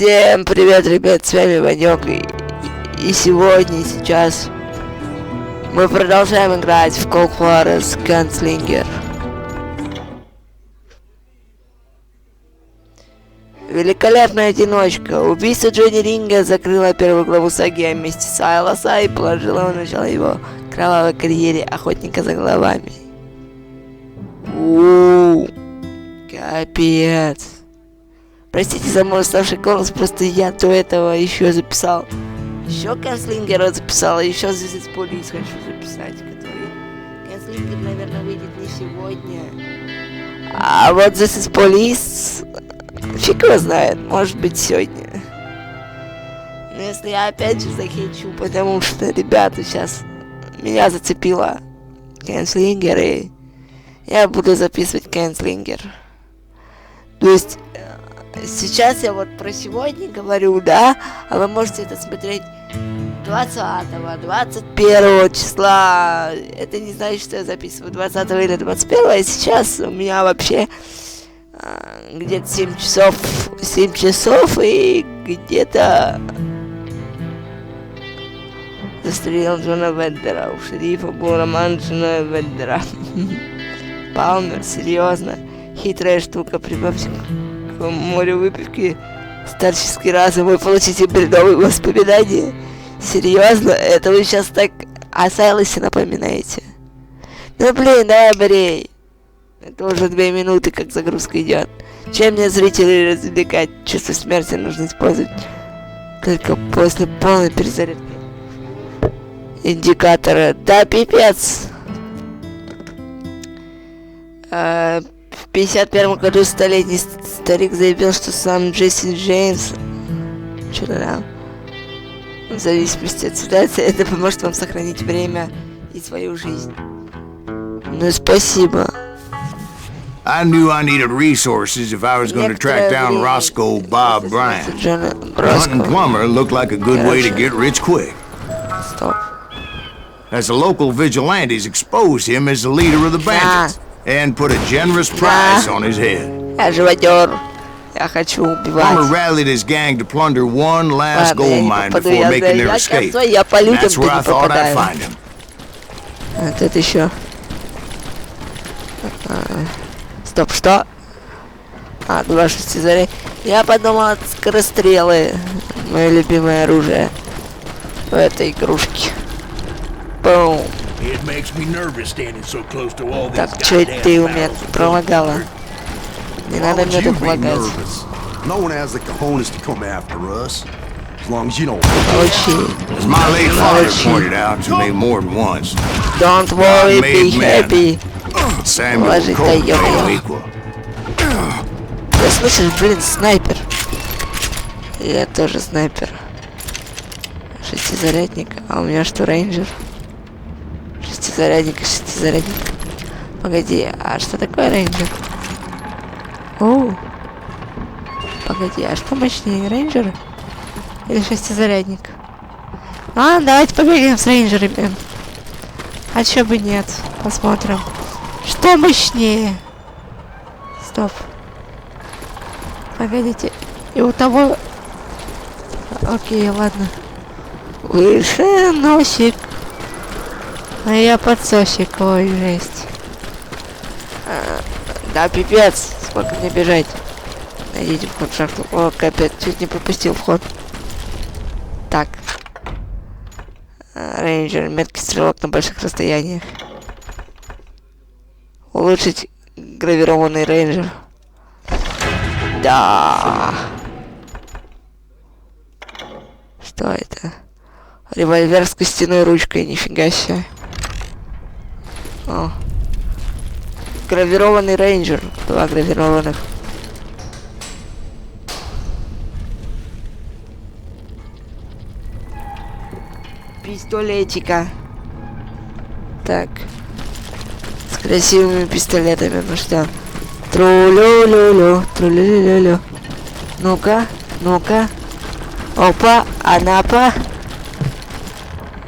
Всем привет, ребят, с вами Ванёк, и сегодня, сейчас мы продолжаем играть в Call of Juarez Gunslinger. Великолепная одиночка. Убийство Джонни Ринга закрыло первую главу саги о месте Сайласа и положило начало его кровавой карьере охотника за головами. Капец. Простите за мой уставший голос, просто я до этого еще записал. Еще Ганслингера записал, и еще здесь полис хочу записать, который... Ганслингер, наверное, выйдет не сегодня. А вот здесь полис... Фиг его знает, может быть сегодня. Но если я опять же захочу, потому что, ребята, сейчас меня зацепило Ганслингер, и я буду записывать Ганслингер. То есть... Сейчас я вот про сегодня говорю, да, а вы можете это смотреть 20-го, 21 числа. Это не значит, что я записываю 20 или 21, и сейчас у меня вообще где-то 7 часов и где-то застрелил Джона Веддера. У шерифа был роман Джона Веддера. Палмер, серьезно, хитрая штука, прибавьте море выпивки, старческий разум, вы получите бредовые воспоминания. Серьезно? Это вы сейчас так о Сайласе напоминаете? Ну блин, да, Брей. Это уже 2 минуты, как загрузка идет. Чем мне зрителей развлекать? Чувство смерти нужно использовать только после полной перезарядки индикатора. Да, пипец. В 51 году столетний старик заявил, что сам Джесси Джеймс, в зависимости от ситуации, это поможет вам сохранить время и свою жизнь. Ну, спасибо. I knew I needed resources if I was going to track down Roscoe Bob Bryant. Hunting plumber looked like a good way to get rich quick. Стоп. As the local vigilantes exposed him as the leader of the bandits. And put a generous price on his head. Я живодер. Я хочу убивать. Plumber rallied his gang to plunder one last gold mine before making their escape. That's where I thought I'd find him. А тут еще. Стоп, что? 2 шестизаря. Я подумал, это скорострелы. Мое любимое оружие в этой игрушке. Бум. Так, что ты у меня пролагала? Не надо мне тут лагать. Молчи. Don't worry, be happy. Ложись, да ё-моё. Ты слышишь, блин, снайпер. Я тоже снайпер. Шестизарядник. А у меня что, рейнджер? Шестизарядник. Погоди, а что такое рейнджер? Погоди, а что мощнее, рейнджер или шестизарядник? Давайте поговорим с рейнджерами. А чё бы нет? Посмотрим. Что мощнее? Стоп. Погодите. И у того... Окей, ладно. Выше носик. А я подсосик, ой, жесть. Да, пипец, сколько мне бежать. Найдите вход в шахту. О, капец, чуть не пропустил вход. Так. Рейнджер, меткий стрелок на больших расстояниях. Улучшить гравированный рейнджер. Да. Что это? Револьвер с костяной ручкой, нифига себе. Гравированный рейнджер. 2 гравированных. Пистолетика. Так. С красивыми пистолетами, ну что? Тру-лю-лю-лю. Ну-ка. Опа, Анапа.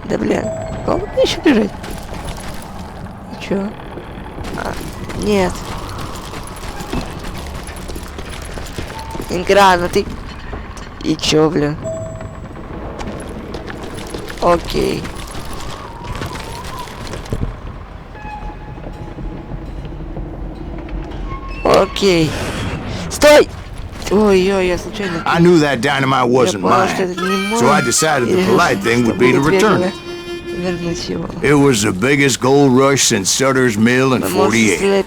Да блин, долго еще бежать? Чё? Нет. Игра, ну ты И чё, блин? Окей. Окей. Стой! Ой-ой, я случайно... I knew that dynamite wasn't mine, so I decided the polite thing would be to return it. It was the biggest gold rush since Sutter's Mill in 48.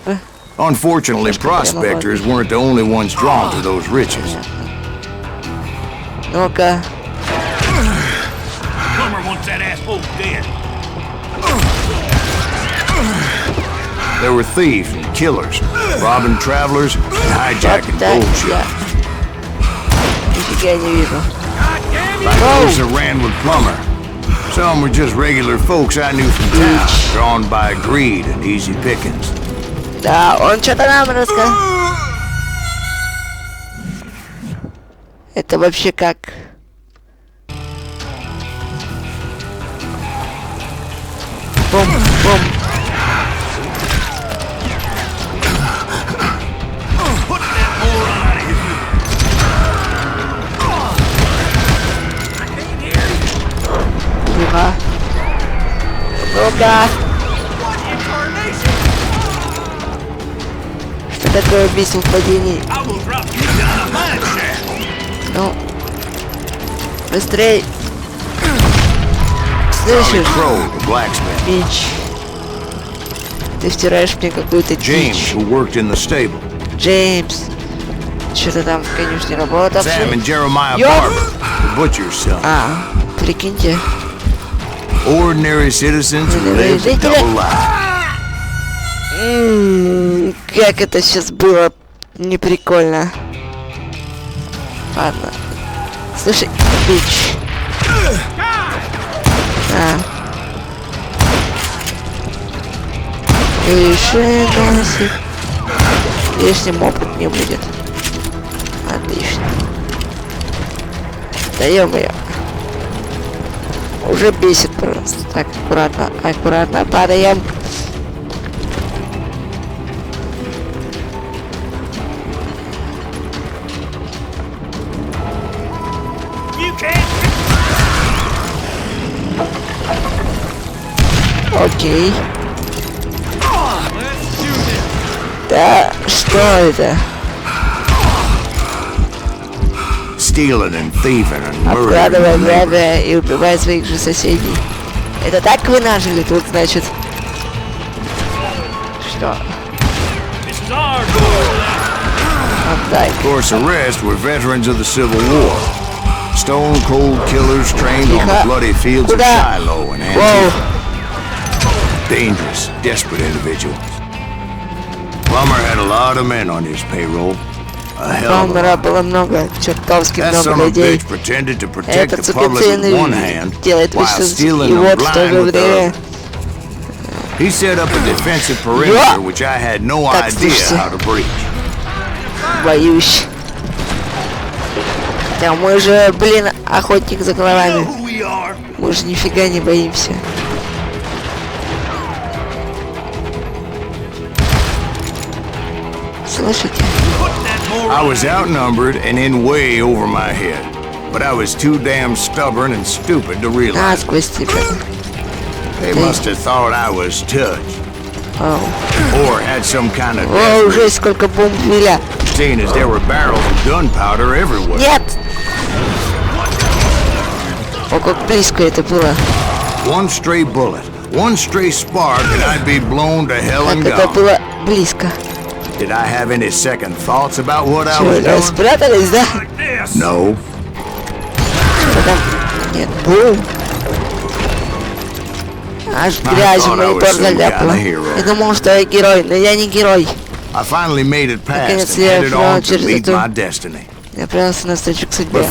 Unfortunately, prospectors weren't the only ones drawn to those riches. Ну-ка. Plumber wants that asshole dead. There were thieves and killers, robbing travelers and hijacking gold ships. Нифига не вижу. Like those that ran with Plumber. Some were just regular folks I knew from town, drawn by greed and easy pickings. Да, он что-то нам рассказал. Это вообще как? Бум-бум. Тихо. Ну-ка. Что такое убийство в падении? Ну. Быстрей. Слышишь? Бич. Ты втираешь мне какую-то дичь. Джеймс. Что-то там в конюшне работавший. А, прикиньте. Ordinary citizens who live a double life. Как это сейчас было неприкольно. Ладно. Слушай, бич. Реши. Лишним опыт не будет. Отлично. Да ё-моё. Уже бесит просто. Так, аккуратно, аккуратно падаем. Окей. Да, что это? Обкрадывая, грабя и убивая своих же соседей. Это так вы нажили тут, значит? Что? Отдай. Of course, the rest were veterans of the Civil War. Stone cold killers trained on the bloody fields of Shiloh and Antietam. Dangerous, desperate individuals. Plummer had a lot of men on his payroll. Плумера было много, чертовски много людей. Этот сукин делает вид, что его в то же время. He set up a defensive perimeter, which I had no idea how to breach. Боюсь. Да мы же, блин, охотник за головами. Мы же нифига не боимся. Слышите? I was outnumbered and in way over my head, but I was too damn stubborn and stupid to realize. Сквозь тебя. They must have thought I was touched. Or had some kind of О, уже сколько бомб виля. Seeing as there were barrels of gunpowder everywhere. Нет! О, как близко это было. One stray bullet, one stray spark, and I'd be blown to hell and gone. Это было близко. Did I have any second thoughts about what I was doing? Спрятались, да? No. Нет, бум. Аж грязью монитор заляпало. Я думал, что я герой, но я не герой. Наконец я прошел через эту... Я отправился навстречу к судьбе.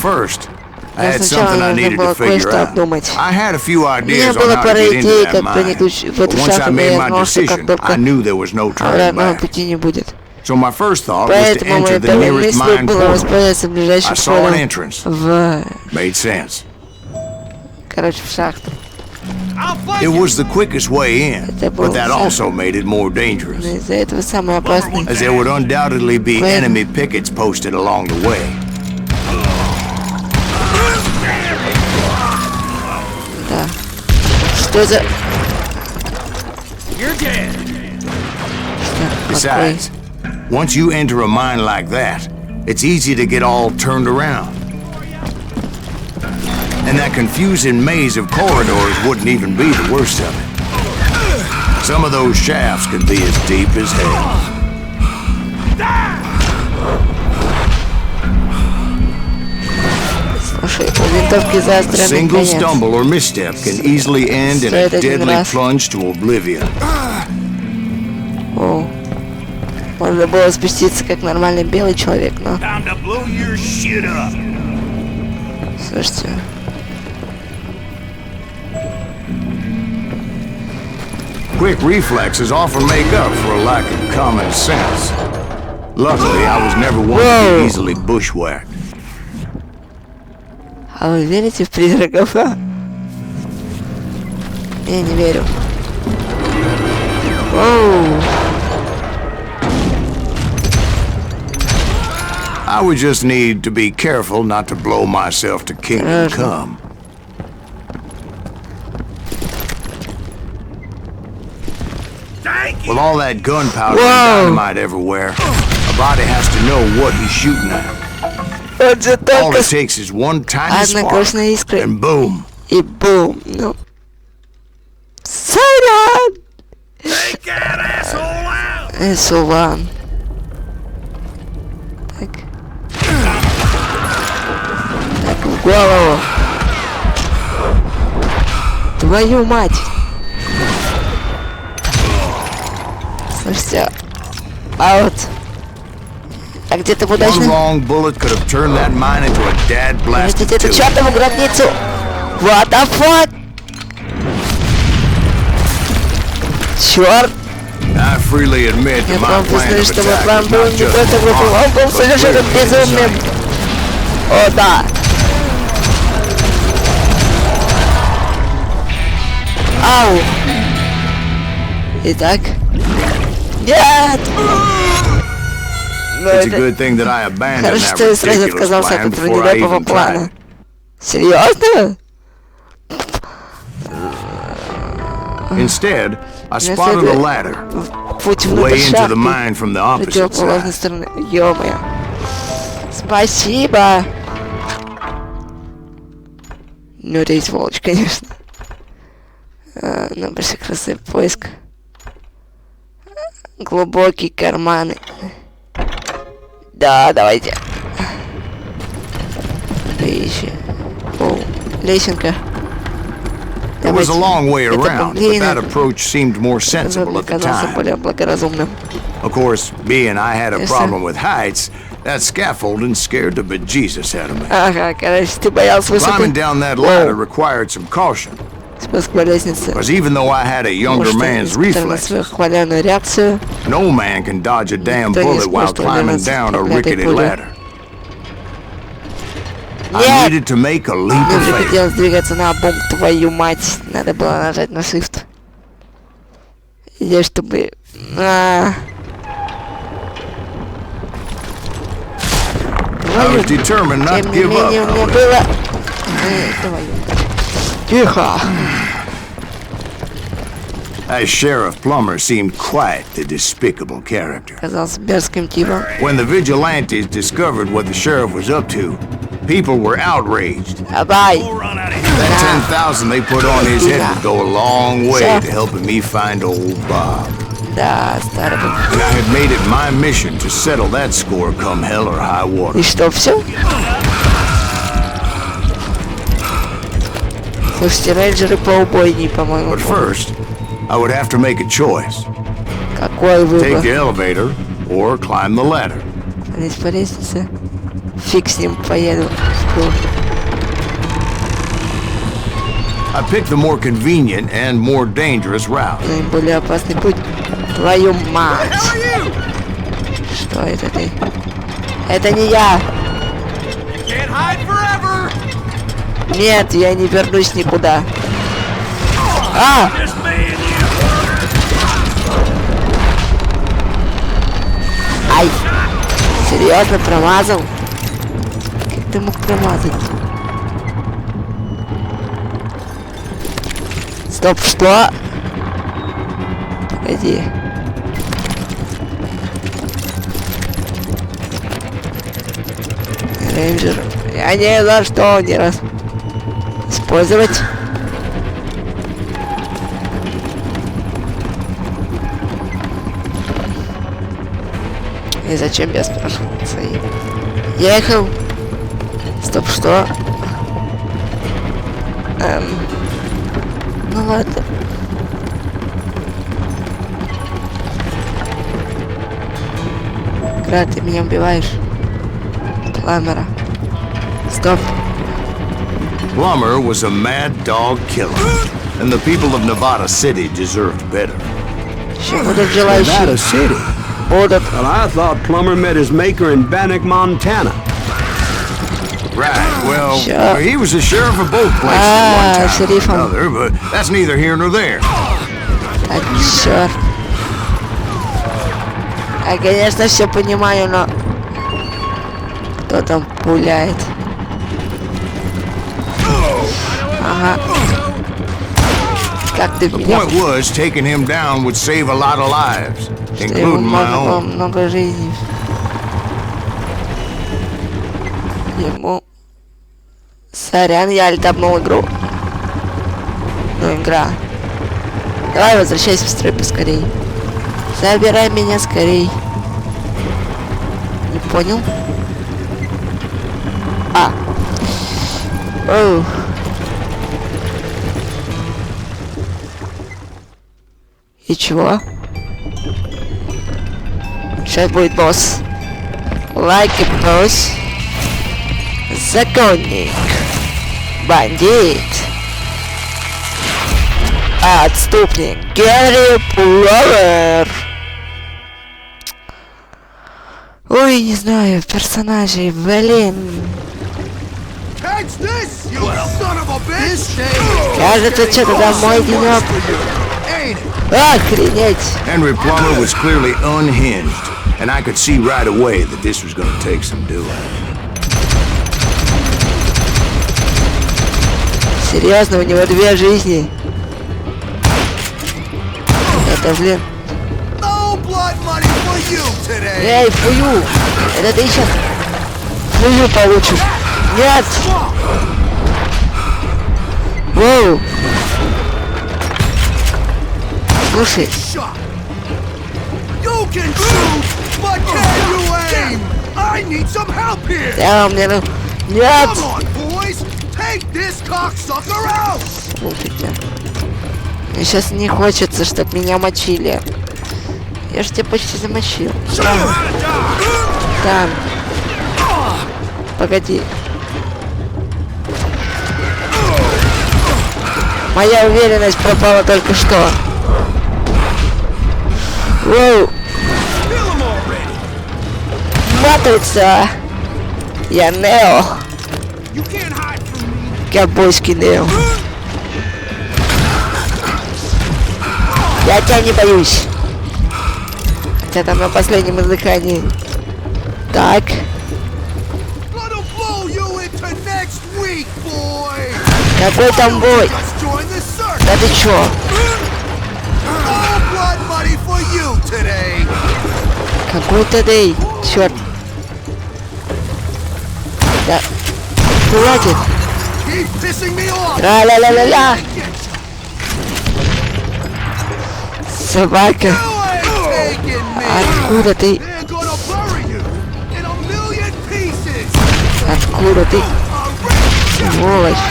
Но сначала нужно было кое-что обдумать. У меня было пара идей, как проникнуть в эту шахту, но я знал, что как только обратного пути не будет. Поэтому моей первой мыслью было воспользоваться ближайшим входом короче, в шахту. It was the quickest way in, but that also made it more dangerous, из-за этого самое опасное. As there would undoubtedly be enemy pickets posted along the way. Что за... Besides, once you enter a mine like that, it's easy to get all turned around. And that confusing maze of corridors wouldn't even be the worst of it. Some of those shafts could be as deep as hell. A single stumble or misstep can easily end in a deadly plunge to oblivion. О, можно было спуститься как нормальный белый человек, но... Слушайте... Quick reflexes often make up for a lack of common sense. Luckily, I was never one to be easily bushwhacked. А вы верите в призраков? Я не верю. Оу. I would just need to be careful not to blow myself to kingdom come. With all that gunpowder and dynamite everywhere, a body has to know what he's shooting at. All it takes is one tiny spark, and boom. И бум. Ну. Сорян! Take that asshole out! Эсулан. Так. Так, в голову. Твою мать! Слушайте, а вот... А где ты удачно? Видите эту чертову гробницу? What the fuck? Черт! Я вам признаю, что мой план был не просто глупым, он был совершенно безумным. О, да! Ау! Итак... Нет! Хорошо, что я сразу отказался от этого нелепого плана. Серьезно? Instead, I spotted a ladder way into the mine from the opposite side. Ё-моё. Спасибо. Ну, это и сволочь, конечно. На большой красы поиск. Глубокие карманы. Да, давайте. Ищи. О, лесенка. It was a long way around, but that approach seemed more sensible at the time. Of course, being I had a problem with heights, that scaffolding scared the bejesus out of me. Ага, короче, ты боялся высоты. Climbing down that ladder required some caution. Because even though I had a younger man's reflexes, no man can dodge a damn bullet while climbing down a rickety ladder. I needed to make a leap of faith. Хотелось двигаться на бомб, твою мать. Надо было нажать на shift. Или чтобы... I was determined not to give up. Тихо. As Sheriff Plummer seemed quite the despicable character. Казался мерзким типом. When the vigilantes discovered what the sheriff was up to, people were outraged. Давай. That 10,000 they put on his head would go a long way to helping me find old Bob. Да, старый. And I had made it my mission to settle that score come hell or high water. И что, все? Слушайте, рейнджеры поубойней, по-моему. But first, I would have to make a choice. Какой выбор? Take the elevator or climb the ladder. Здесь по лестнице. Фиг с ним, поеду. I picked the more convenient and more dangerous route. Наиболее опасный путь. Твою мать! Что это ты? Это не я! Нет, я не вернусь никуда. А! Ай! Серьезно, промазал? Как ты мог промазать? Стоп, что? Погоди. Рейнджер. Я не за что не раз использовать. И зачем я спрашивал? Ехал. Стоп, что? Ну ладно. Град, ты меня убиваешь. Plumber. Stop. Plumber was a mad dog killer, and the people of Nevada City deserved better. Nevada City? Well, I thought Plumber met his maker in Bannock, Montana. Right, well, he was the sheriff of both places one time or another, but that's neither here nor there. Черт. Я, конечно, все понимаю, но... Кто там пуляет? Ага. Как ты меня... The point was, taking him down would save a lot of lives, including my own. Много жизней. Ему... Сорян, я альтабнул игру. Ну, игра. Давай возвращайся в строй поскорей. Забирай меня скорей. Не понял? А. Оу. И чего? Сейчас будет босс. Like a boss. Законник. Бандит. Отступник. Гарри Пловер. Ой, не знаю, персонажей, блин. Кажется, что-то домой денёк. Охренеть. Henry Plummer was clearly unhinged, and I could see right away that this was going to take some doing. Серьезно, у него 2 жизни. Это, блин. Эй, фую! Это ты сейчас фую получишь. Нет! Воу! Слушай. Да, мне ну... Нет! Слушайте. Мне сейчас не хочется, чтобы меня мочили. Я же тебя почти замочил. Там. Погоди. Моя уверенность пропала только что. Воу. Матрица. Я Нео. Ковбойский Нео. Я тебя не боюсь. Хотя там на последнем издыхании. Так. Какой там бой? Да ты чё? Какой тадей? Чёрт. Да. Хватит. Тра-ля-ля-ля-ля. Собака. Откуда ты? Откуда ты? Сволочь.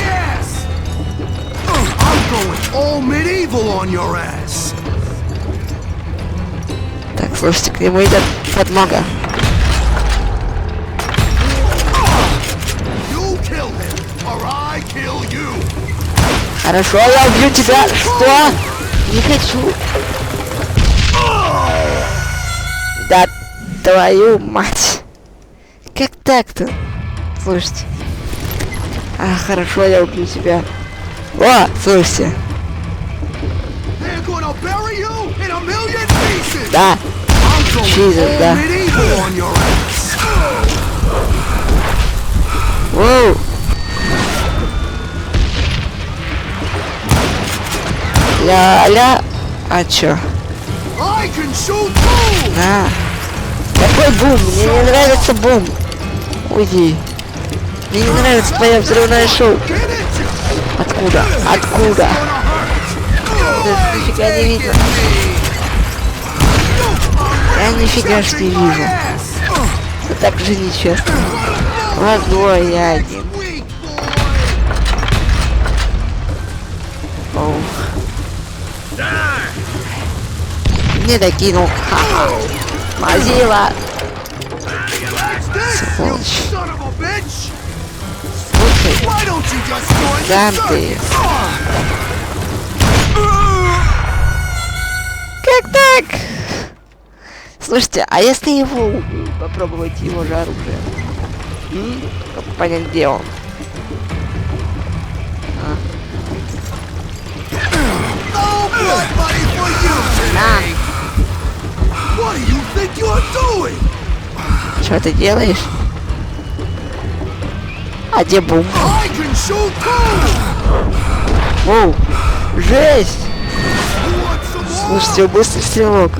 Так, слушайте, к нему идет подмога. Хорошо, я убью тебя. Что? Не хочу. Да твою мать. Как так-то? Слушайте. А, хорошо, я убью тебя. О, слушайте. Да. Чизер, да. Ля-ля. А чё? На. Какой бум? Мне не нравится бум. Уйди. Мне не нравится твое взрывное шоу. Откуда? Откуда? Нифига не видно. Я нифига ж не вижу. Это так же нечестно. Вас двое, я один. Оу. Не докинул. Ха-ха. Мазила. Сволочь. Слушай. Сам ты. Как так? Слушайте, а если его попробовать его же оружие? Как понять, где он? Что ты делаешь? А где бум? Оу, жесть! Слушайте, быстрый стрелок.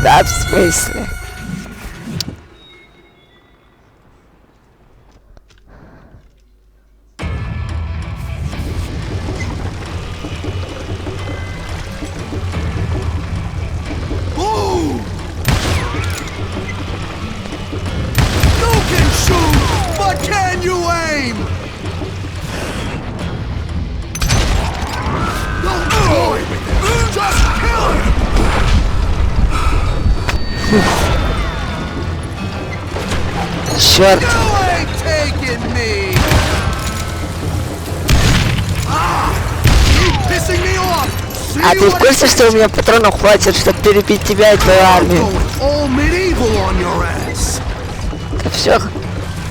Да, в смысле? Черт! А ты в курсе, что у меня патронов хватит, чтобы перебить тебя и твою армию? Да все.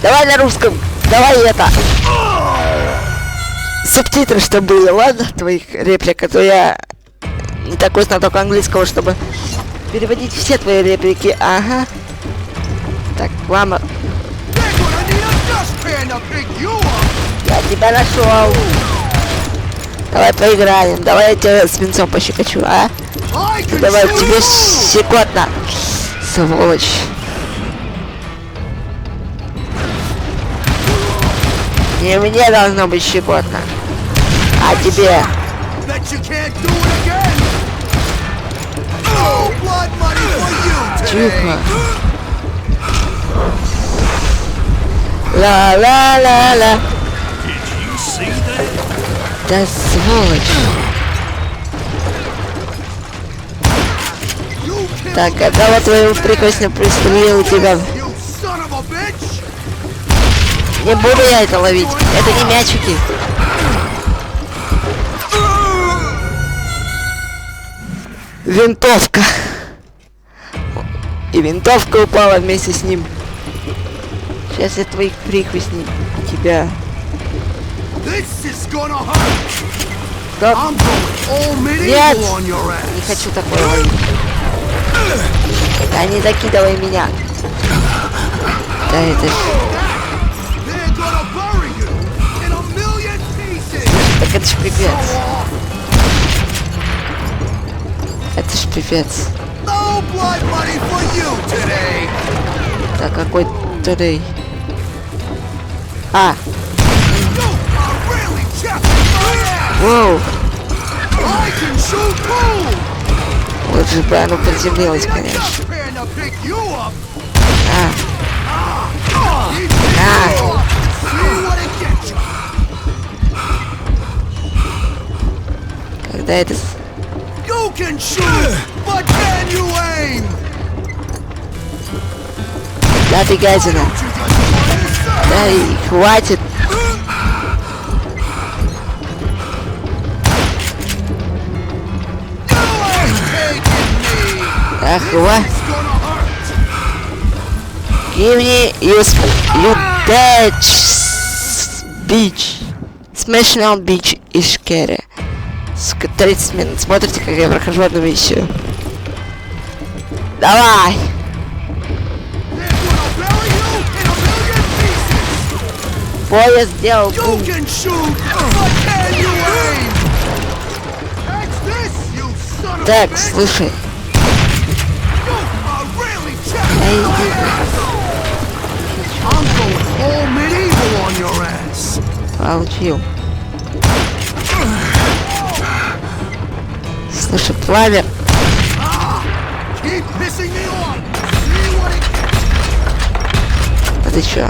Давай на русском. Давай это. Субтитры, чтобы были, ладно? Твоих реплик, а то я не такой знаток английского, чтобы переводить все твои реплики. Ага. Так, мама. Я тебя нашел. Давай поиграем. Давай я тебя свинцом пощекочу, а? Ну, давай, тебе щекотно. Сволочь. Не мне должно быть щекотно. А тебе? Тихо. Ла-ла-ла-ла. Да сволочь. Так, а кого твоего прикосно пристрелил тебя? Не буду я это ловить. Это не мячики. Винтовка. И винтовка упала вместе с ним. Сейчас я твоих прихвостней тебя. Стоп. Нет! Не хочу такое ловить. Да не закидывай меня. Да это ж... Так это ж пипец. Это ж пипец. Так, какой today? А! Воу! Вот же бы оно приземлилось, конечно. Когда это... Да ты гадина. Да и хватит. Ах, хватит. Give me you dead beach. Smashing on beach из Керри. 30 минут. Смотрите, как я прохожу одну миссию. Давай! Поезд сделал бум. Так, слушай. Получил. Слушай, пламя. А ты чё?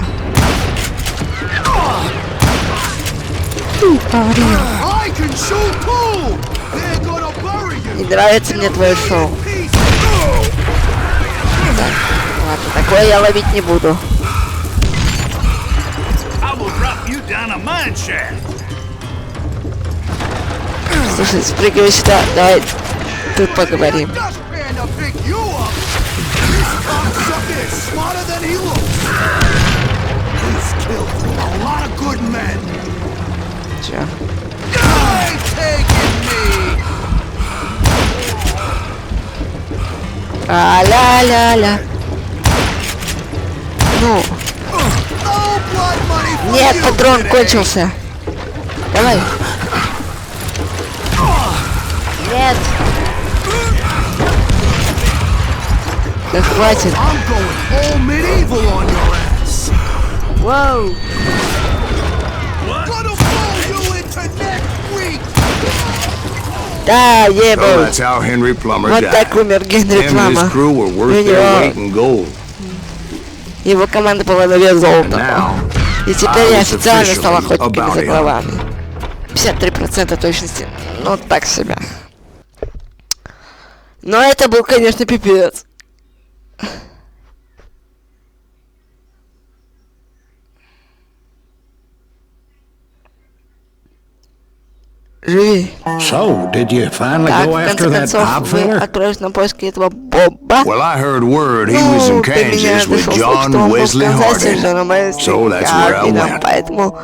Не нравится мне твое шоу. Так, ладно, такое я ловить не буду. Слушай, спрыгивай сюда, давай тут поговорим. Чё? А-ля-ля-ля. Ну. Нет, патрон кончился. Давай. Нет. Да хватит. Вау. Да, ебал. Вот так умер Генри Плама. Его команда была на вес золота. И теперь я официально стал охотником за головами. 53% точности. Ну, так себя. Но это был, конечно, пипец. Живи. So, did you finally go after that Bob fella? Отправились на поиски этого Боба. Well, I heard word he was in Kansas with John Wesley Harding, so that's where I went. Поэтому...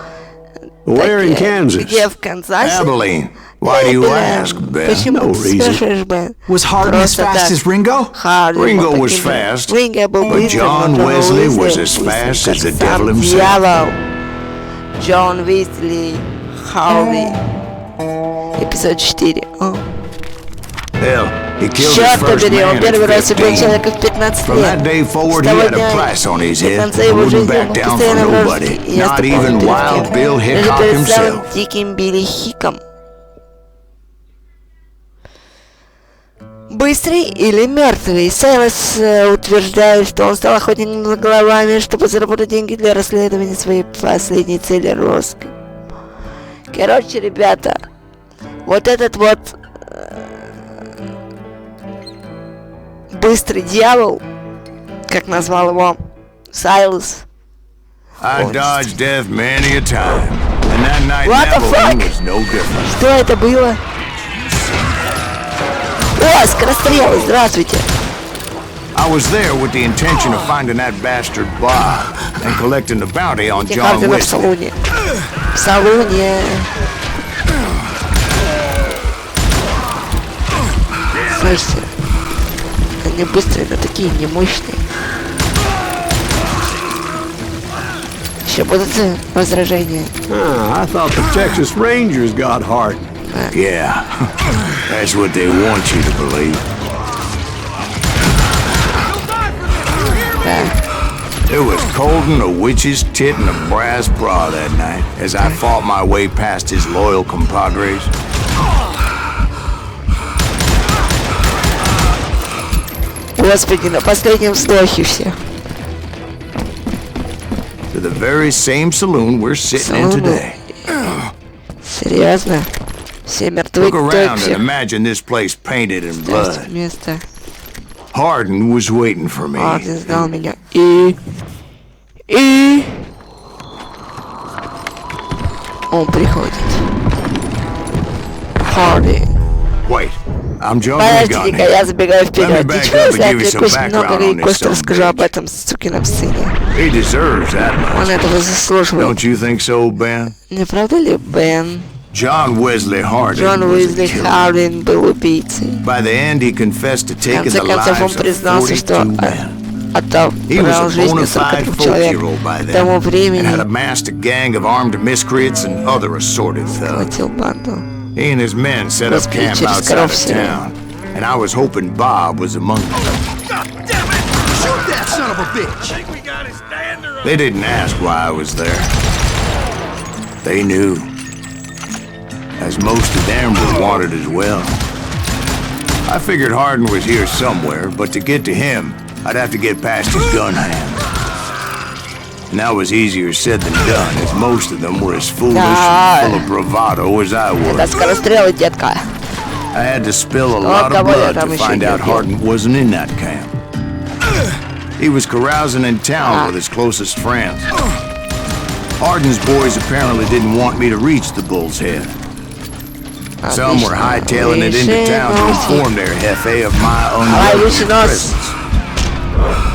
Where in Kansas? Где в Канзасе? Abilene. Why do you ask, Ben? Почему ты спрашиваешь, Бен? Was Harding as fast as Ringo? Ringo was fast, but John Wesley was as fast as the devil himself. Джон Уизли, Харди. Эпизод 4. Hell, he killed his Черт first побери, он man первый раз at убил 15. человека в 15 From that лет. day forward, С he того had a дня price on his до head. конца He его wouldn't жизни back он down for постоянно nobody, вражеский. Я not ступал even на Wild Bill даже Hickok перед himself. самым диким Билли Хиком. Быстрый или мертвый? Сайлас утверждает, что он стал охотником за головами, чтобы заработать деньги для расследования своей последней цели — розыска. Короче, ребята, вот этот вот быстрый дьявол, как назвал его Сайлас. I dodged death many a time, and that night What the fuck? was no different. Что это было? О, скорострелы, здравствуйте. I was there with the intention of finding that bastard Bob and collecting the bounty on John В Wesley. салоне. В салоне. Слышите? Они быстрые, но такие немощные. Еще будут возражения? I thought the Texas Rangers got heart. Yeah, that's what they want you to believe. It was cold in a witch's tit and a brass bra that night as I fought my way past his loyal compadres. Господи, на последнем вздохе все. To the very same saloon we're sitting in today. Серьезно? Все мертвы, Look кто around and всех? imagine this place painted in blood. Место. Hardin was waiting for me. Хардин ждал меня. И... Он приходит. Харди. Wait, I'm John Gun Подождите-ка, here. я забегаю вперед. back Ничего, up and если я give you some отвлекусь немного background on и this кое-что son of a расскажу об bitch. этом сукином сыне. He deserves that Он much. этого заслуживает. Don't you think so, Ben? Не правда ли, Бен? John Wesley Hardin был убийцей. By the end, he confessed to В taking конце the концов, он lives of признался, что 42 men. отобрал жизнь 42 человек. К тому времени and had amassed a gang of armed miscreants and other assorted thugs. схватил банду. He and his men set up camp outside of town, and I was hoping Bob was among them. God damn it! Shoot that son of a bitch! I think we got his stander. They didn't ask why I was there. They knew, as most of them were wanted as well. I figured Hardin was here somewhere, but to get to him, I'd have to get past his gun hand. And that was easier said than done, as most of them were as foolish and full of bravado as I was. Это скорострелы, детка. I had to spill a lot of blood to find out Hardin wasn't in that camp. He was carousing in town with his closest friends. Hardin's boys apparently didn't want me to reach the Bull's Head. Some were hightailing it into town to inform their jefe of my unwelcome presence.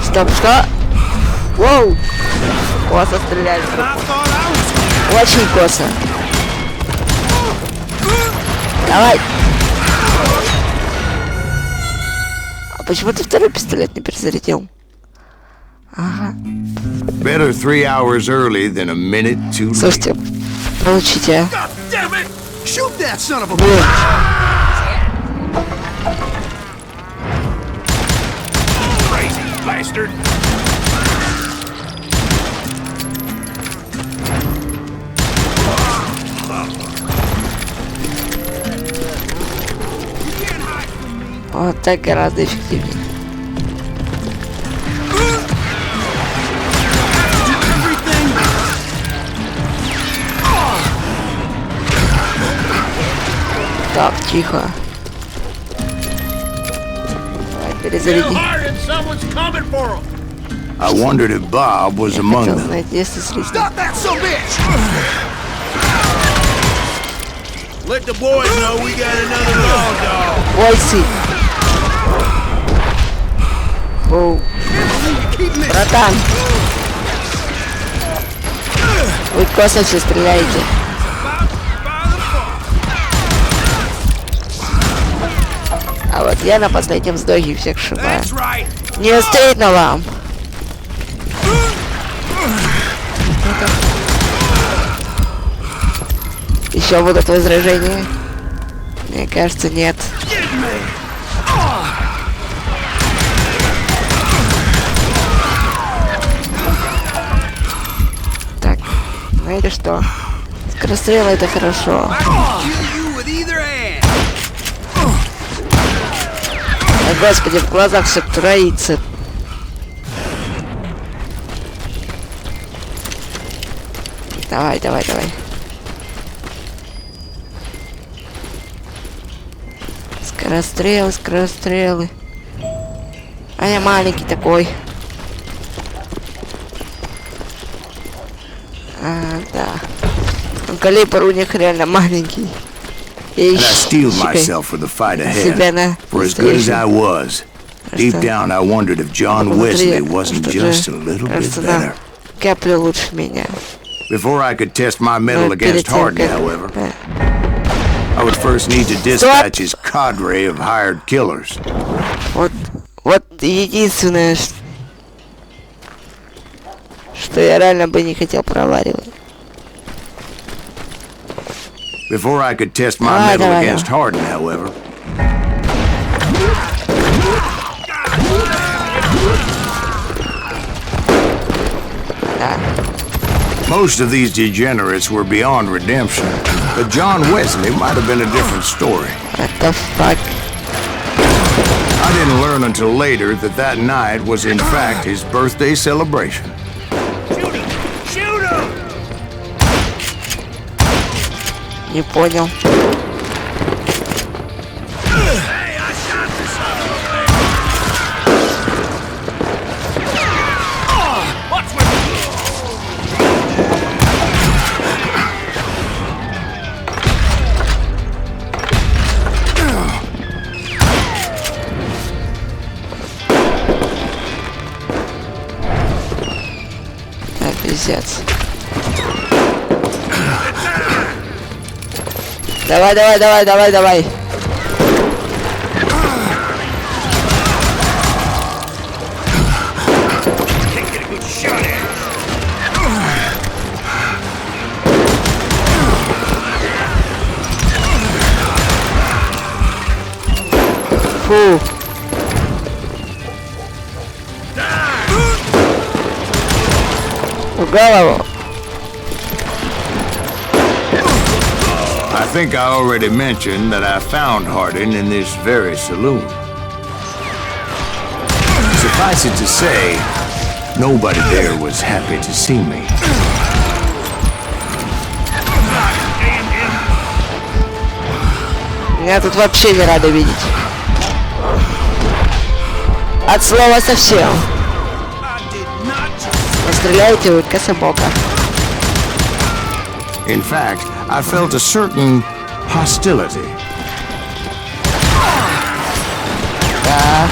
Стоп, что? Воу! Косо стреляли. Очень косо. Давай! А почему ты второй пистолет не перезарядил? Ага. Better 3 hours early than a minute too late. Слушайте, получите. God damn it! Shoot that son of a bitch! Crazy bastard! Вот так гораздо эффективнее. Так, тихо. Давай, перезаряди. I wondered if Bob was among Хотел them. знать, если среди. Stop that son of a bitch! Let the boys know we got another dog. Бойцы. Оу. Братан. Вы косо все стреляете. А вот я на последнем вздохе всех шибаю. Не стыдно вам? Еще будут возражения? Мне кажется, нет. Так, знаете что? Скорострелы это хорошо. О, Господи, в глазах все троится. Давай, давай, давай. Скорострелы, скорострелы. А я маленький такой. Да. Калибр у них реально маленький. And I steeled myself for the fight ahead. For as good as I was, deep down I wondered if John Wesley wasn't just a little bit better. Капля лучше меня. Before I could test my mettle against Hardin, however, I would first need to dispatch his cadre of hired killers. Вот единственное, что я реально бы не хотел проваривать. Before I could test my mettle against Hardin, however, most of these degenerates were beyond redemption, but John Wesley might have been a different story. What the fuck? I didn't learn until later that that night was in fact his birthday celebration. Не понял. Пиздец. Давай, давай, давай, давай, давай. Фу. В голову. I think I already mentioned that I found Harding in this very saloon. Suffice it to say, nobody there was happy to see me. Меня тут вообще не рада видеть. От слова совсем. Вы стреляете, вы кособока. In fact, I felt a certain hostility. Да.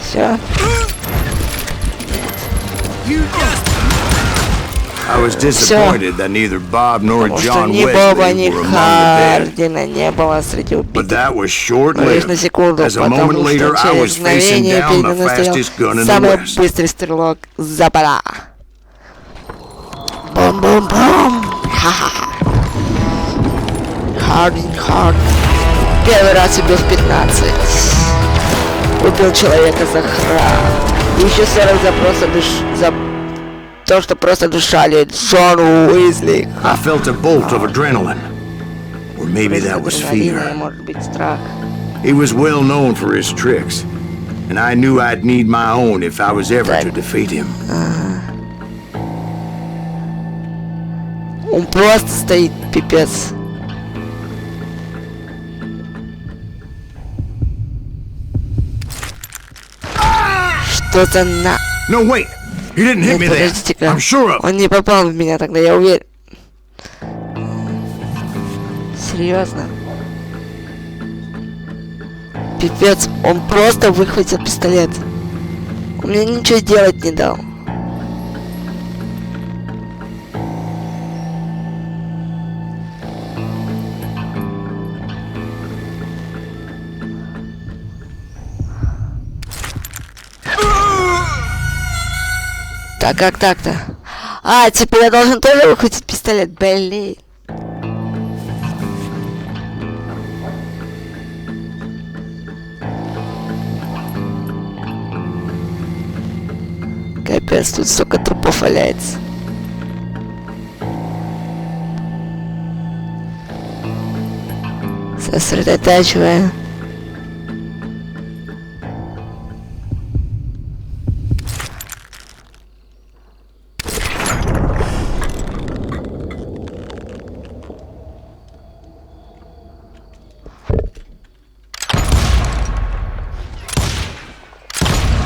Все. I was disappointed that neither Bob nor Потому что John ни Боба, Wesley ни were among the dead. Хардина не было среди But убитых. that was Но лишь на short-lived. секунду, As a moment потому later, что I через was facing мгновение down передо the мной стоял fastest gun in the самый West. быстрый стрелок Запада. Бум-бум-бум. Ха-ха-ха. Хардин. Первый раз убил в 15. Убил человека за храм. И еще 40 за то, что просто дышали Джону Уизли. I felt a bolt of adrenaline. Or maybe that was fear. Может быть, страх. He was well known for his tricks, and I knew I'd need my own if I was ever to defeat him. Он просто стоит, пипец. Что за на... No, wait! He didn't hit me there. Подождите-ка. I'm sure of it. Он не попал в меня тогда, я уверен. Серьезно? Пипец, он просто выхватил пистолет. Он мне ничего делать не дал. Так, как так-то? А, типа я должен тоже выхватить пистолет, блин. Капец, тут столько трупов валяется. Сосредотачивая.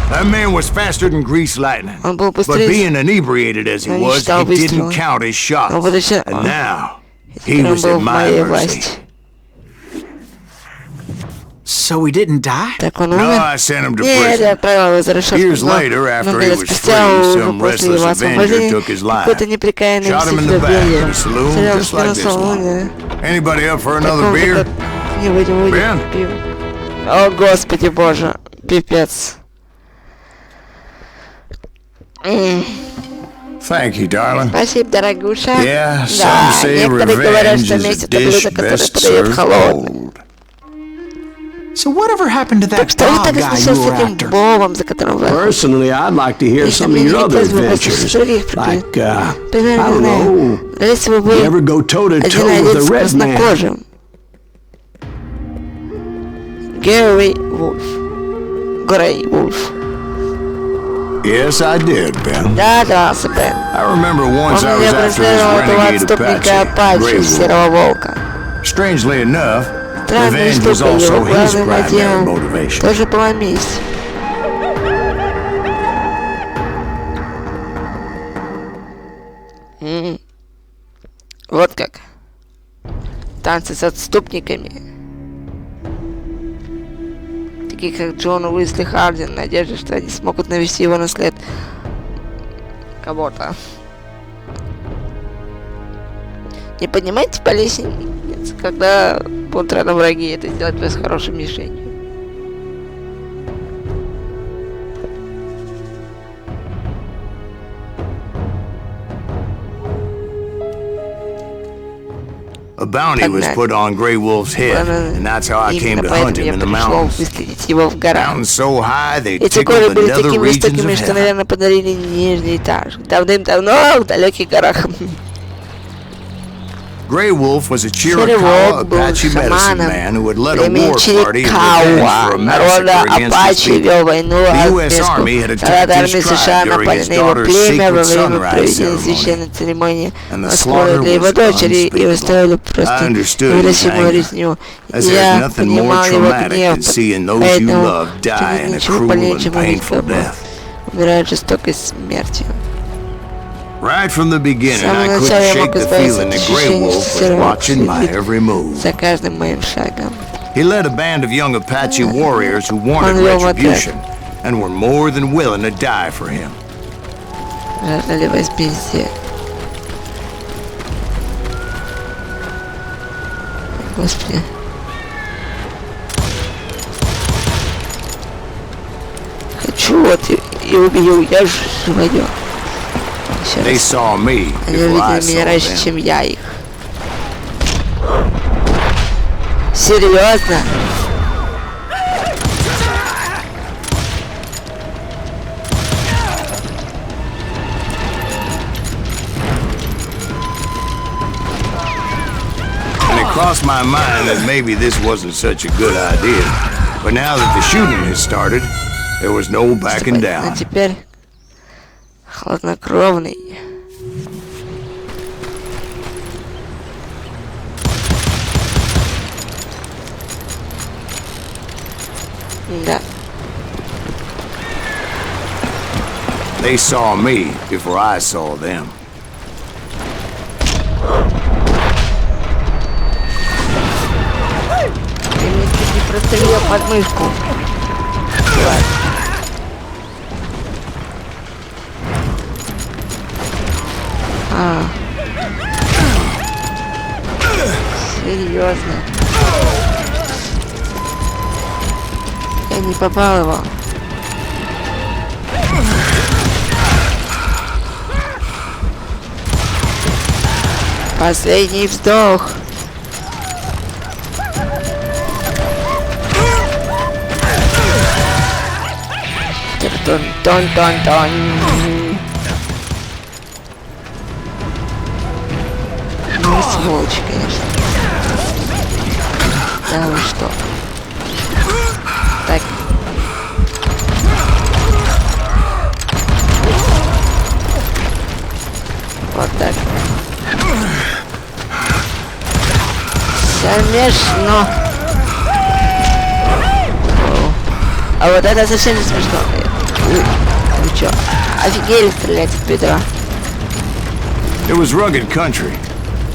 That man was faster than greased lightning. Он был But быстрее. being inebriated as he Он не was, считал it didn't выстрелы. count his shots. Но будучи... And now, he Он was был at в my моей mercy. власти. So he didn't die? Так он No, умер? I sent him to Нет, я prison. отправил его за решетку. Years Но later, after много he лет was спустя, free, уже some после restless его avenger освобождения, took his life. какой-то неприкаянный Shot him in мститель the убил back его. in a saloon Стрелял just в спину like this one. салоне. Anybody up for another Такого, beer? как- Не будем Ben? пиво. О, господи боже, пипец. Thank you, darling. Спасибо, дорогуша. Yeah, some Да, say некоторые говорят, revenge что is a месть это dish блюдо, которое best подают served холодным. cold. So whatever happened to Так that что вы dog так и guy случилось you с were этим after? Бобом, за которым вы... Personally, I'd like to hear some of your other adventures. Like, I Примерно don't знаю. know, Да если бы you вы ever go toe-to-toe один with один a с red man? краснокожим. Гэри Вульф. Грей Вульф. Yes, I did, Ben. Да, дрался, Бен. I remember once I Он was меня after this преследовал этого renegade отступника Apache, Апачи, Grey Wolf. Серого Волка. Strangely enough, Странная revenge was штука, его also his главным primary мотивом motivation. тоже была месть. Вот как. Танцы с отступниками. Такие как Джон Уизли Хардин, надежда, что они смогут навести его на след кого-то. Не поднимайте по лестнице, когда будут рядом враги. Это сделать вас хорошей мишенью. A bounty was put on Grey Wolf's head, and that's how I came to hunt him in the mountains. Mountains so high they tickled the nether regions of что, heaven. наверное, подарили нижний этаж. Давным-давно в далеких горах. Grey Wolf was a Chiricahua Apache medicine man who had led a war party in revenge for a massacre against his people. The U.S. Army had attacked his tribe during his daughter's secret sunrise ceremony, and the slaughter was unspeakable. I understood his anger, as there's nothing more traumatic than seeing those you love die in a cruel and painful death. Умирают жестокой смертью. Right from the beginning, I couldn't shake the feeling that Grey Wolf was watching my every move. За каждым моим шагом. He led a band of young Apache warriors who wanted retribution and were more than willing to die for him. Жаждали возмездия. Господи. Хочу вот и убью, я живодер. They saw me Они before I увидели меня saw раньше, them. чем я их. Серьезно? And it crossed my mind that maybe this wasn't such a good idea. But now that the shooting has started, there was no backing А down. теперь хладнокровный. Да. They saw me before I saw them. Ты мне чуть не прострелил подмышку. Серьезно. Я не попал его. Последний вздох. Тон-тон-тон-тон. Ну, сволочь, конечно. Да вы что? Так. Вот так. Смешно. А вот это совсем не смешно. Вы чё? Офигели стрелять от бедра. It was rugged country,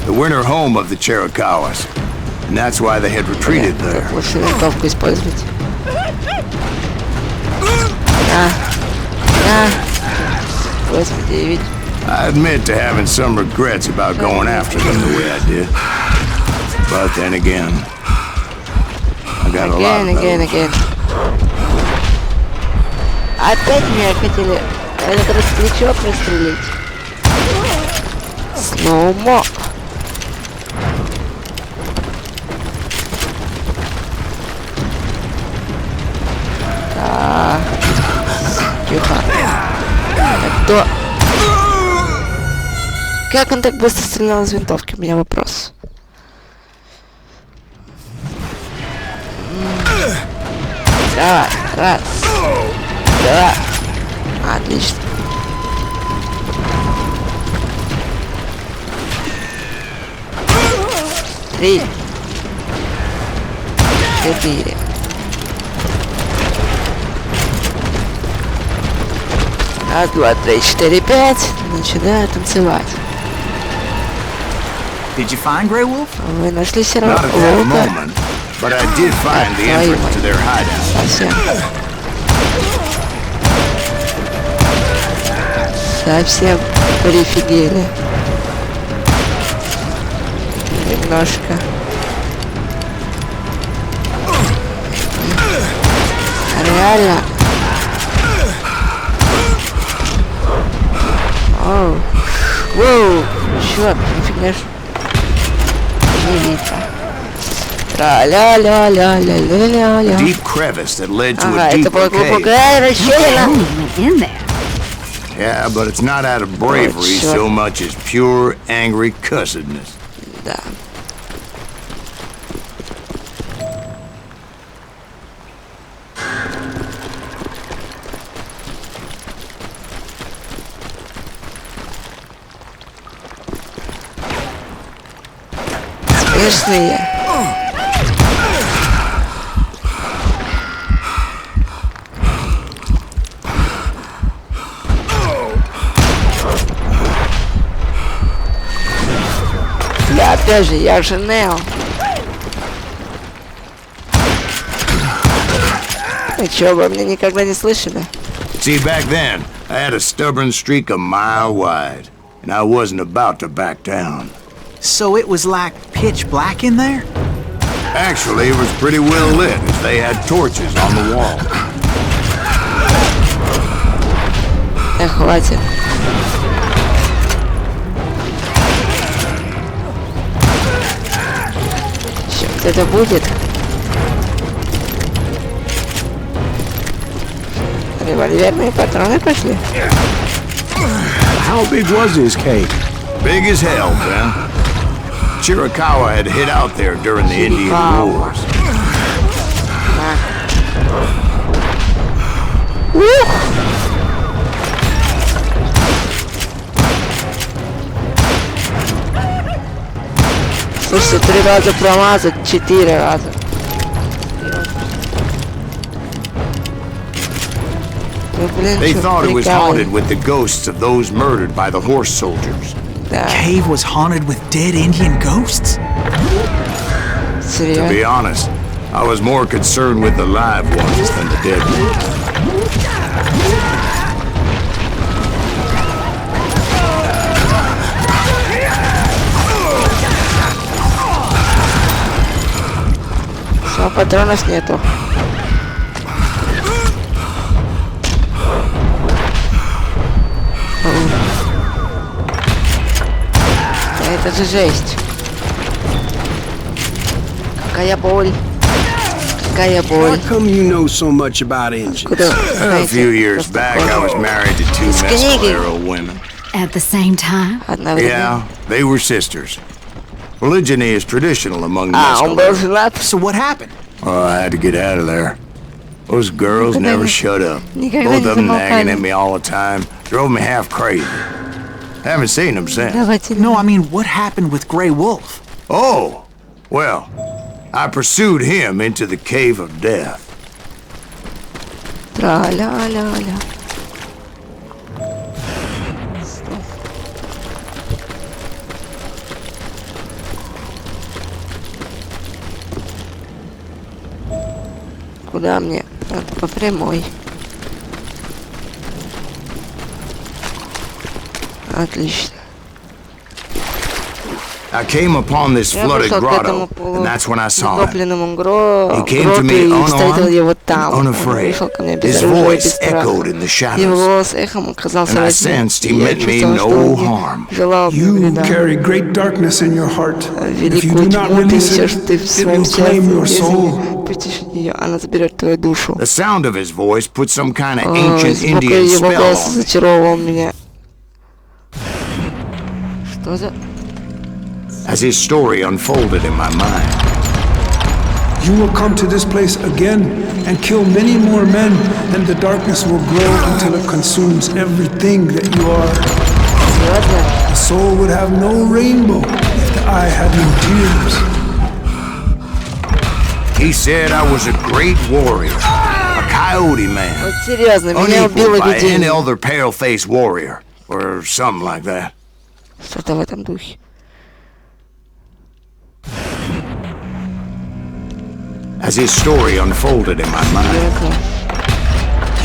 the winter home of the Chiricahuas, and that's why they had retreated there. Лучше винтовку использовать. Господи, ведь... I admit to having some regrets about going after them the way I did. But then again, I got a lot of those. Опять меня хотели электросвечок прострелить. Сноумо. Так. Тихо. Кто? Как он так быстро стрелял из винтовки? У меня вопрос. Давай, раз. Два. Отлично. Три. Четыре. Раз, два, три, четыре, пять. Начинаю танцевать. Did you find Grey Wolf? Вы нашли Not at that серого moment, but I did find the entrance to their hideout. Совсем. Совсем прифигели. Немножко. Реально. Оу. Воу. Чёрт, нифига ж. Не видно. Тра-ля-ля-ля-ля-ля-ля-ля. Deep crevice that led to Ага, a это deeper была cave. глубокая расщелина. Yeah, but it's not out of bravery so much as pure angry cussedness. Да. Смешные. Да, опять же, я же Нео. И чё, вы меня никогда не слышали? See, back then, I had a stubborn streak a mile wide, and I wasn't about to back down. So it was like pitch black in there? Actually, it was pretty well lit, as they had torches on the wall. Хватит. Сейчас это будет. Револьверные патроны пошли. How big was this cave? Big as hell, Ben. Chiricahua had hid out there during the Indian Wars. Слушайте, 3 раза промазать, 4 раза. They thought it was haunted with the ghosts of those murdered by the horse soldiers. Cave was haunted with dead Indian ghosts? To be honest, I was more concerned with the live ones than the dead ones. Все, патронов нету. Это же жесть. Какая боль. Какая боль. How come you know so much about engines? A few years back, I was married to 2 Mescalero women. At the same time? Yeah, they were sisters. Polygyny is traditional among Он был Mescaleros. женат. So what happened? Oh, I had to get out of there. Those girls never shut up. Both of them nagging at me all the time. Drove me half crazy. Haven't seen them since. No, I mean, what happened with Grey Wolf? Oh, well, I pursued him into the cave of death. Тра-ля-ля-ля. Куда мне? По прямой. Отлично. I came upon this Я flooded пришел к этому grotto, and that's when I saw him. затопленному He came to me гробу и встретил его unarmed, там. Он unafraid. пришел ко мне без His оружия, voice без страха. echoed in the Его shadows, голос эхом оказался and I во тьме. sensed he Я meant me чувствовал, что no он harm. не желал мне You вреда. carry great darkness in your heart. If you do Великую not тьму ты release несешь it, ты в it своем will claim сердце. your Если soul. не пустишь ее, она заберет твою душу. The sound of his voice put some kind of Ой, ancient звук Indian его spell голоса on me. зачаровывал меня. Что за... As his story unfolded in my mind, You will come to this place again and kill many more men, and the darkness will grow until it consumes everything that you are. Серьезно? The soul would have no rainbow if the eye had no tears. he said I was a great warrior, a coyote man, Вот серьезно, меня убило unequaled by any видение. other pale-faced warrior, or something like that. Что-то в этом духе. As his story unfolded in my mind,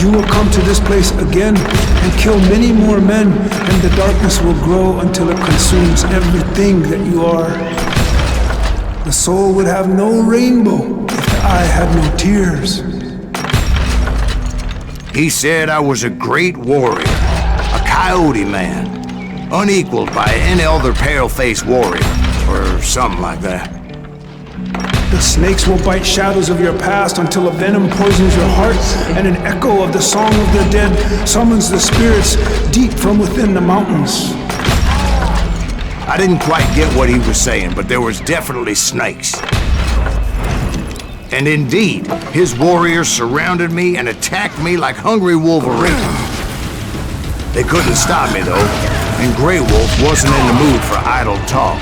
You will come to this place again and kill many more men, and the darkness will grow until it consumes everything that you are. soul would have no rainbow if the eye had no tears. He said I was a great warrior, a coyote man, unequaled by any other pale-faced warrior, or something like that. The snakes will bite shadows of your past until a venom poisons your heart, and an echo of the song of the dead summons the spirits deep from within the mountains. I didn't quite get what he was saying, but there was definitely snakes. And indeed, his warriors surrounded me and attacked me like hungry wolverines. They couldn't stop me, though, and Grey Wolf wasn't in the mood for idle talk.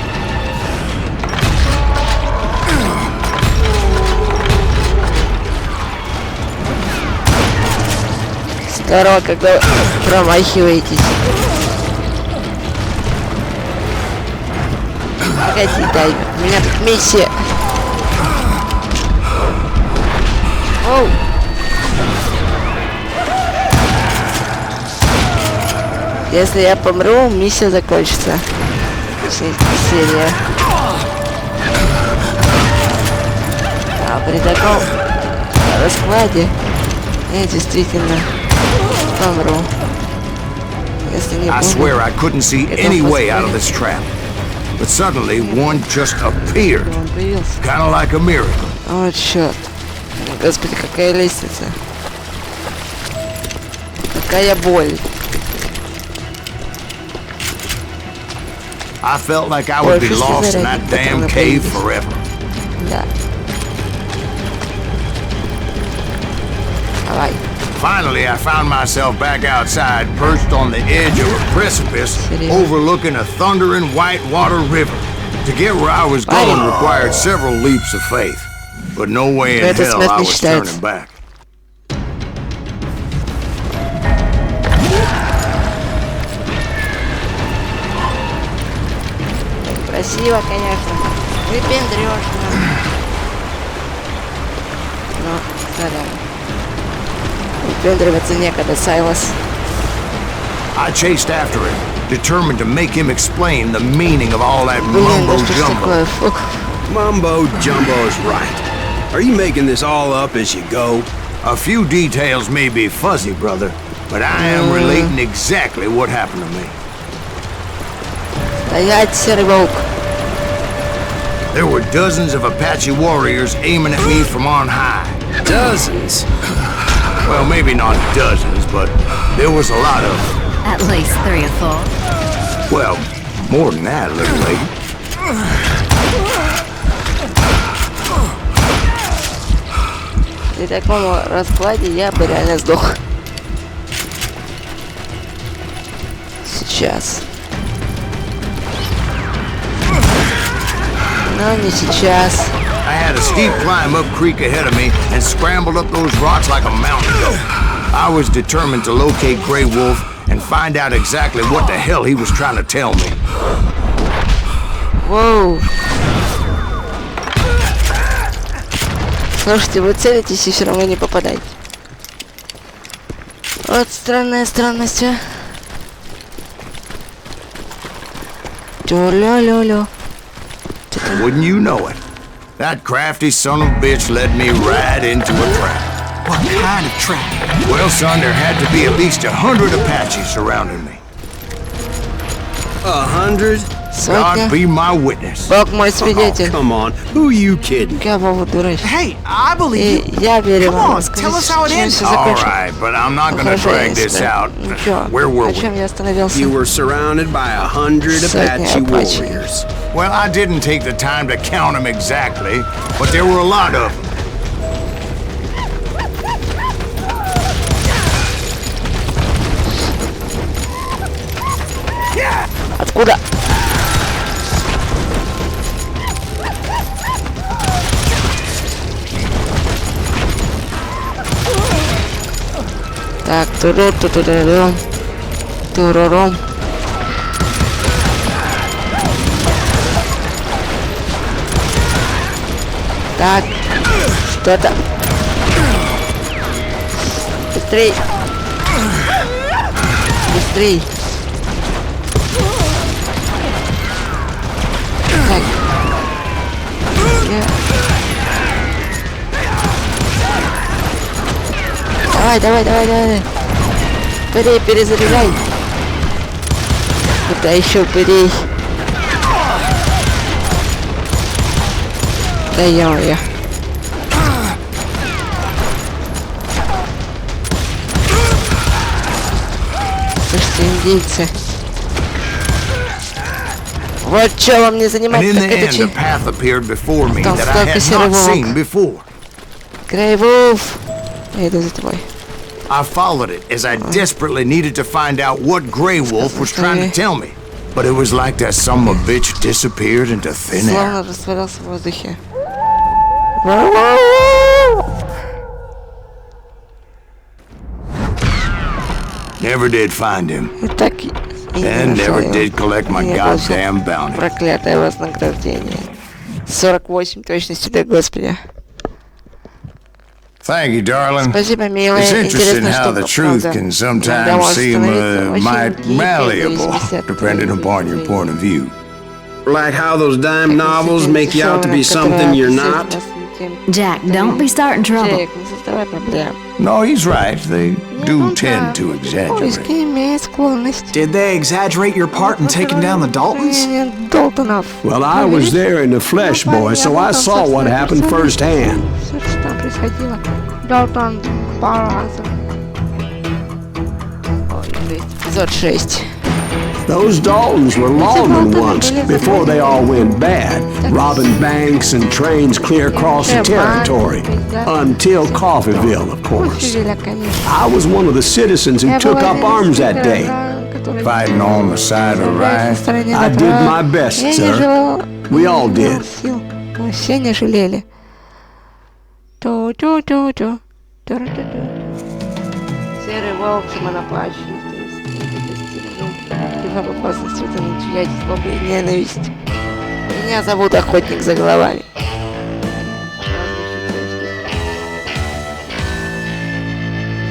Здорово, когда промахиваетесь. Погоди, дай, у меня тут миссия. Оу. Если я помру, миссия закончится. Серия. А при таком раскладе я действительно помру. Если не I помру, swear I couldn't see any way out of this trap. But suddenly one just appeared. он появился. Kind of like a miracle. О, черт. Господи, какая лестница. Какая боль. I felt like I would be lost in that damn cave forever. Да. Давай. Finally, I found myself back outside, perched on the edge of a precipice, overlooking a thundering white-water river. To get where I was going required several leaps of faith, but no way in hell I was turning back. Красиво, конечно. Выпендрёшно. Ну, сорян. Выпендриваться некогда, Сайлас. I chased after him, determined to make him explain the meaning of all that mumbo-jumbo. Mumbo-jumbo's right. Are you making this all up as you go? A few details may be fuzzy, brother, but I am relating exactly what happened to me. Стоять, серый волк. There were dozens of Apache warriors aiming at me from on high. Dozens? Well, maybe not dozens, but there was a lot of them. At least 3 or 4. Well, more than that, little lady. При таком раскладе я бы реально сдох. Сейчас. Но не сейчас. I had a steep climb up creek ahead of me and scrambled up those rocks like a mountain goat. I was determined to locate Grey Wolf and find out exactly what the hell he was trying to tell me. Воу. Слушайте, вы целитесь и все равно не попадаете. Вот странная странность, а. Тю-ля-ля-ля. Wouldn't you know it? That crafty son of a bitch led me right into a trap. What kind of trap? Well, son, there had to be at least 100 Apaches surrounding me. 100? God be my witness. Бог мой свидетель. Come on, who you kidding? Кого вы дурачите? Hey, I believe you. Я верю Come вам. on, tell us how it ends. All right, but I'm not going to drag this out. Where were На чем we? я остановился? You were surrounded by 100 Apache warriors. Well, I didn't take the time to count them exactly, but there were a lot of them. Откуда? Так, туру-ту-ту-ру-рум. Туру-рум. Так, что-то. Быстрей. Быстрей. Так. Давай. Бырей, перезаряжай. Куда еще бырей? Да ё-моё. Слушайте, индейцы. Вот что вам не занимать, так это че? Там столько серый волк. Грей Вулф. Я иду за тобой. I followed it as I desperately needed to find out what Grey Wolf was trying to tell me. But it was like that son of a bitch disappeared into thin air. Словно растворялся в воздухе. Never did find him. And never did collect my goddamn bounty. Проклятое вознаграждение. 48 точности, да господи. Thank you, darling. Спасибо, милая. It's interesting how the truth can sometimes seem might malleable, depending upon your point of view. Like how those dime novels make you out to be something you're not? Jack, don't be starting trouble. Джек, не создавай проблем. No, he's right. They do tend to exaggerate. Поиски имеют склонность. Did they exaggerate your part in taking down the Daltons? Нет Долтонов. Well, I was there in the flesh, boy, so I saw what happened firsthand. Все, что там происходило. Долтон, Бараза. Ой, эпизод 6. Those Daltons were lawmen once, before they all went bad, robbing banks and trains clear across the territory, until Coffeeville, of course. I was one of the citizens who took up arms that day. Fighting on the side of right. I did my best, sir. We all did. Все не жалели. Серый волк самонапачный. В опасности начать злобу и ненависть. Меня зовут Охотник за головами.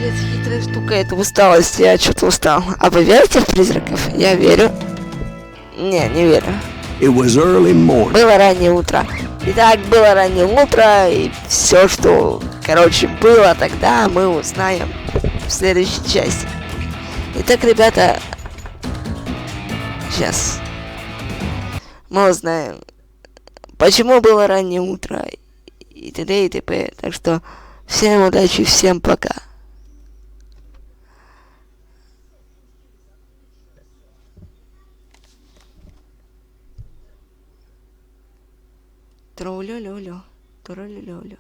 Есть хитрая штука, это усталость, я что-то устал. А вы верите в призраков? Я верю. Не верю. Было раннее утро. Итак, было раннее утро, и все, что, было тогда, мы узнаем в следующей части. Итак, ребята, сейчас мы узнаем, почему было раннее утро и т.д. и т.п. Так что всем удачи, всем пока. Троллю-лю-лю, троллю-лю-лю.